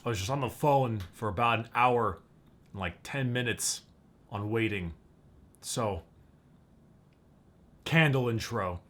I was just on the phone for about an hour and like 10 minutes on waiting. So, candle intro.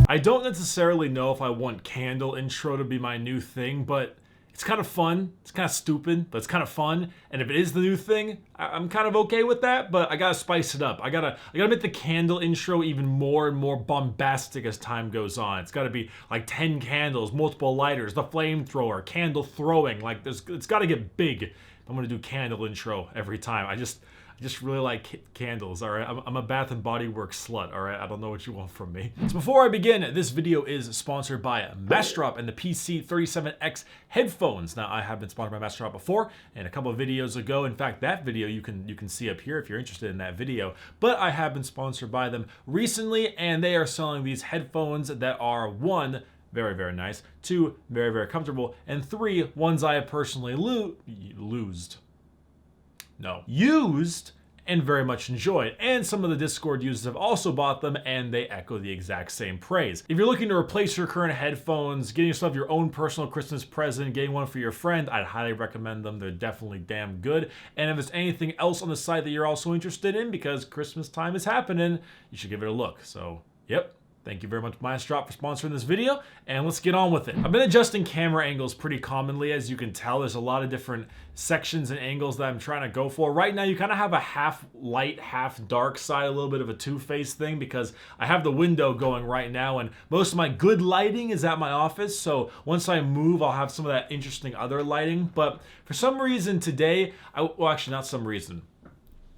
I don't necessarily know if I want candle intro to be my new thing, but it's kind of fun. It's kind of stupid, but it's kind of fun. And if it is the new thing, I'm kind of okay with that, but I gotta spice it up. I gotta make the candle intro even more and more bombastic as time goes on. It's gotta be like 10 candles, multiple lighters, the flamethrower, candle throwing. Like it's gotta get big if I'm gonna do candle intro every time. I just really like candles, all right? I'm a Bath and Body Works slut, all right? I don't know what you want from me. So before I begin, this video is sponsored by Massdrop and the PC37X headphones. Now, I have been sponsored by Massdrop before, and a couple of videos ago. In fact, that video you can see up here if you're interested in that video. But I have been sponsored by them recently, and they are selling these headphones that are one, very, very nice, two, very, very comfortable, and three, ones I have personally used and very much enjoyed. And some of the Discord users have also bought them, and they echo the exact same praise. If you're looking to replace your current headphones, getting yourself your own personal Christmas present, getting one for your friend, I'd highly recommend them. They're definitely damn good. And if there's anything else on the site that you're also interested in, because Christmas time is happening, you should give it a look. So, yep. Thank you very much, Massdrop, for sponsoring this video, and let's get on with it. I've been adjusting camera angles pretty commonly. As you can tell, there's a lot of different sections and angles that I'm trying to go for. Right now, you kind of have a half light, half dark side, a little bit of a two-faced thing, because I have the window going right now, and most of my good lighting is at my office, so once I move, I'll have some of that interesting other lighting. But for some reason today, well, actually, not some reason.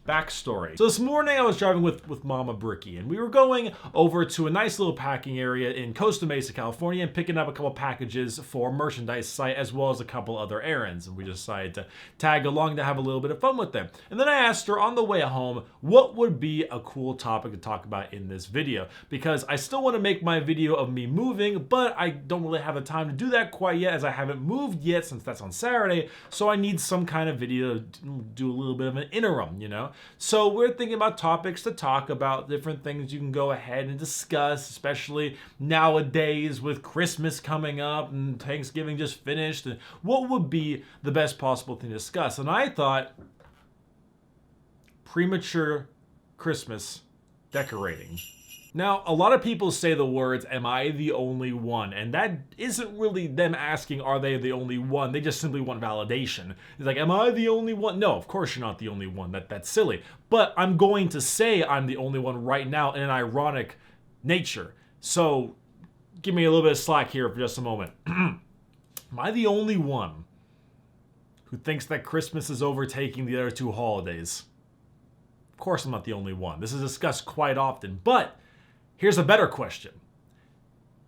Backstory. So this morning I was driving with Mama Bricky, and we were going over to a nice little packing area in Costa Mesa, California, and picking up a couple packages for merchandise site, as well as a couple other errands. And we decided to tag along to have a little bit of fun with them. And then I asked her on the way home what would be a cool topic to talk about in this video, because I still want to make my video of me moving, but I don't really have the time to do that quite yet, as I haven't moved yet since that's on Saturday. So I need some kind of video to do a little bit of an interim, you know? So we're thinking about topics to talk about, different things you can go ahead and discuss, especially nowadays with Christmas coming up and Thanksgiving just finished, and what would be the best possible thing to discuss. And I thought premature Christmas decorating. Now, a lot of people say the words, "Am I the only one?" And that isn't really them asking, are they the only one? They just simply want validation. It's like, am I the only one? No, of course you're not the only one. That's silly. But I'm going to say I'm the only one right now in an ironic nature. So give me a little bit of slack here for just a moment. Am I the only one who thinks that Christmas is overtaking the other two holidays? Of course I'm not the only one. This is discussed quite often, but here's a better question.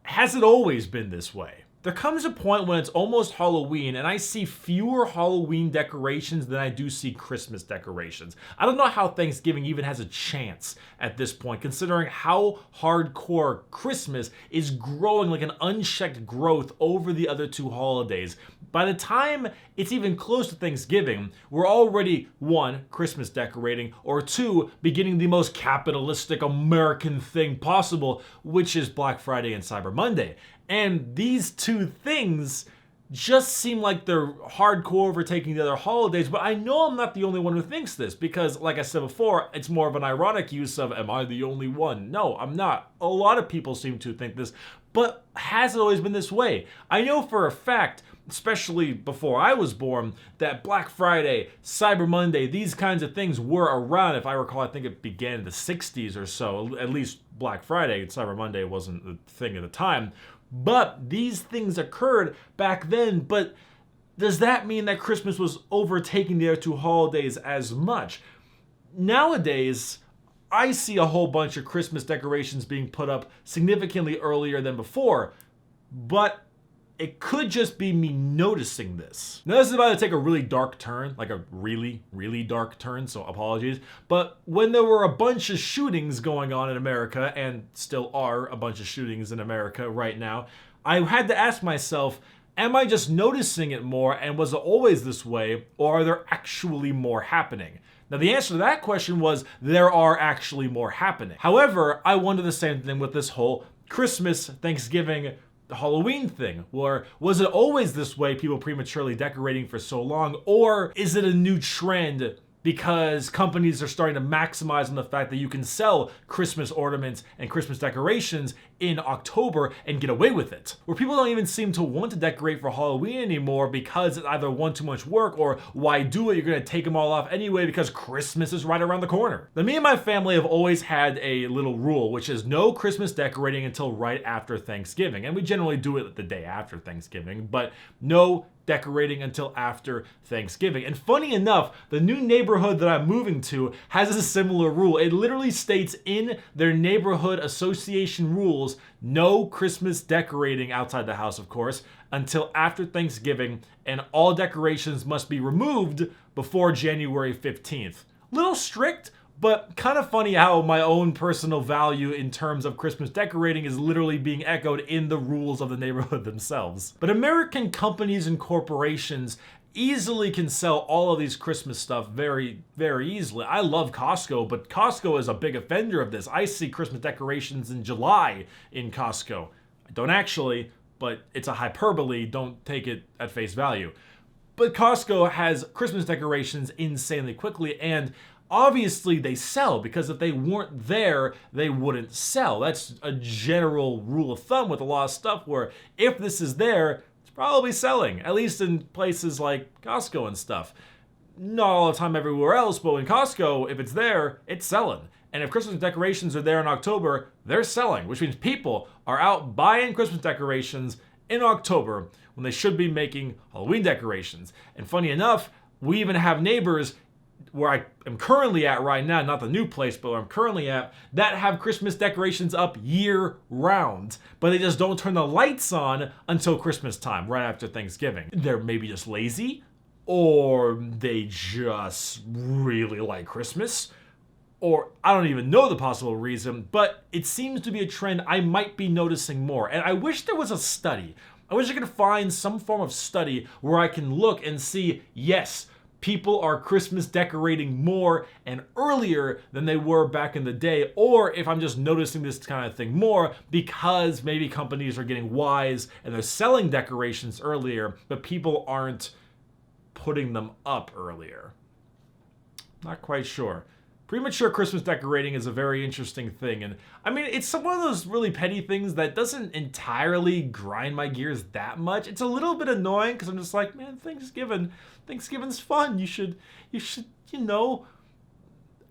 Has it always been this way? There comes a point when it's almost Halloween and I see fewer Halloween decorations than I do see Christmas decorations. I don't know how Thanksgiving even has a chance at this point, considering how hardcore Christmas is growing like an unchecked growth over the other two holidays. By the time it's even close to Thanksgiving, we're already, one, Christmas decorating, or two, beginning the most capitalistic American thing possible, which is Black Friday and Cyber Monday. And these two things just seem like they're hardcore overtaking the other holidays, but I know I'm not the only one who thinks this, because like I said before, it's more of an ironic use of, am I the only one? No, I'm not. A lot of people seem to think this, but has it always been this way? I know for a fact, especially before I was born, that Black Friday, Cyber Monday, these kinds of things were around. If I recall, I think it began in the 60s or so, at least Black Friday. Cyber Monday wasn't the thing at the time. But these things occurred back then, but does that mean that Christmas was overtaking the other two holidays as much? Nowadays, I see a whole bunch of Christmas decorations being put up significantly earlier than before, but it could just be me noticing this. Now this is about to take a really dark turn, like a really, really dark turn, so apologies. But when there were a bunch of shootings going on in America, and still are a bunch of shootings in America right now, I had to ask myself, Am I just noticing it more, and was it always this way, or are there actually more happening? Now, the answer to that question was there are actually more happening. However, I wonder the same thing with this whole Christmas, Thanksgiving, Halloween thing. Or was it always this way, people prematurely decorating for so long, or is it a new trend because companies are starting to maximize on the fact that you can sell Christmas ornaments and Christmas decorations in October and get away with it? Where people don't even seem to want to decorate for Halloween anymore because it's either one, too much work, or why do it? You're gonna take them all off anyway because Christmas is right around the corner. Now, me and my family have always had a little rule, which is no Christmas decorating until right after Thanksgiving. And we generally do it the day after Thanksgiving, but no decorating until after Thanksgiving. And funny enough, the new neighborhood that I'm moving to has a similar rule. It literally states in their neighborhood association rules, no Christmas decorating outside the house, of course, until after Thanksgiving, and all decorations must be removed before January 15th. Little strict, but kind of funny how my own personal value in terms of Christmas decorating is literally being echoed in the rules of the neighborhood themselves. But American companies and corporations easily can sell all of these Christmas stuff very, very easily. I love Costco, but Costco is a big offender of this. I see Christmas decorations in July in Costco. I don't actually, but it's a hyperbole. Don't take it at face value. But Costco has Christmas decorations insanely quickly, and obviously they sell, because if they weren't there, they wouldn't sell. That's a general rule of thumb with a lot of stuff, where if this is there, it's probably selling, at least in places like Costco and stuff. Not all the time everywhere else, but in Costco, if it's there, it's selling. And if Christmas decorations are there in October, they're selling, which means people are out buying Christmas decorations in October when they should be making Halloween decorations. And funny enough, we even have neighbors where I am currently at right now, not the new place, but where I'm currently at, that have Christmas decorations up year round, but they just don't turn the lights on until Christmas time, right after Thanksgiving. They're maybe just lazy, or they just really like Christmas, or I don't even know the possible reason, but it seems to be a trend I might be noticing more. And I wish there was a study. I wish I could find some form of study where I can look and see, yes, people are Christmas decorating more and earlier than they were back in the day, or if I'm just noticing this kind of thing more because maybe companies are getting wise and they're selling decorations earlier, but people aren't putting them up earlier. Not quite sure. Premature Christmas decorating is a very interesting thing, and I mean, it's one of those really petty things that doesn't entirely grind my gears that much. It's a little bit annoying because I'm just like, man, Thanksgiving's fun. You should,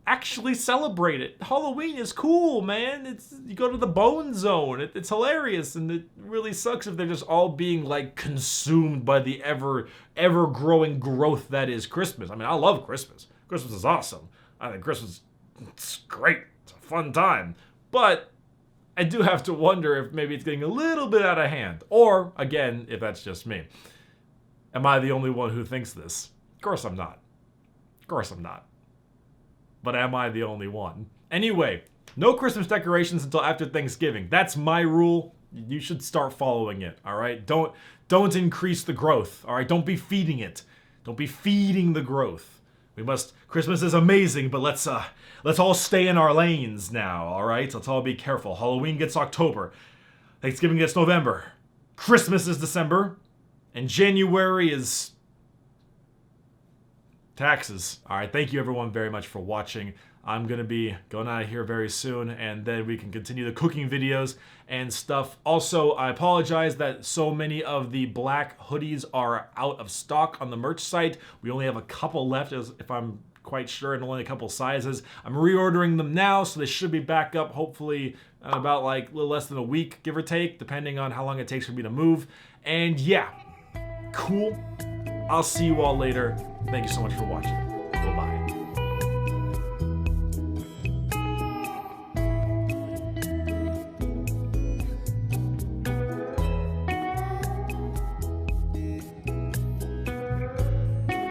actually celebrate it. Halloween is cool, man. You go to the Bone Zone. It's hilarious, and it really sucks if they're just all being like consumed by the ever growing growth that is Christmas. I mean, I love Christmas. Christmas is awesome. I think Christmas, it's great. It's a fun time. But I do have to wonder if maybe it's getting a little bit out of hand. Or, again, if that's just me. Am I the only one who thinks this? Of course I'm not. Of course I'm not. But am I the only one? Anyway, no Christmas decorations until after Thanksgiving. That's my rule. You should start following it, all right? Don't increase the growth, all right? Don't be feeding it. Don't be feeding the growth. Christmas is amazing, but let's all stay in our lanes now, all right? Let's all be careful. Halloween gets October. Thanksgiving gets November. Christmas is December. And January is taxes. All right, thank you everyone very much for watching. I'm going to be going out of here very soon, and then we can continue the cooking videos and stuff. Also, I apologize that so many of the black hoodies are out of stock on the merch site. We only have a couple left, if I'm quite sure, and only a couple sizes. I'm reordering them now, so they should be back up hopefully in about like a little less than a week, give or take, depending on how long it takes for me to move. And yeah, cool. I'll see you all later. Thank you so much for watching.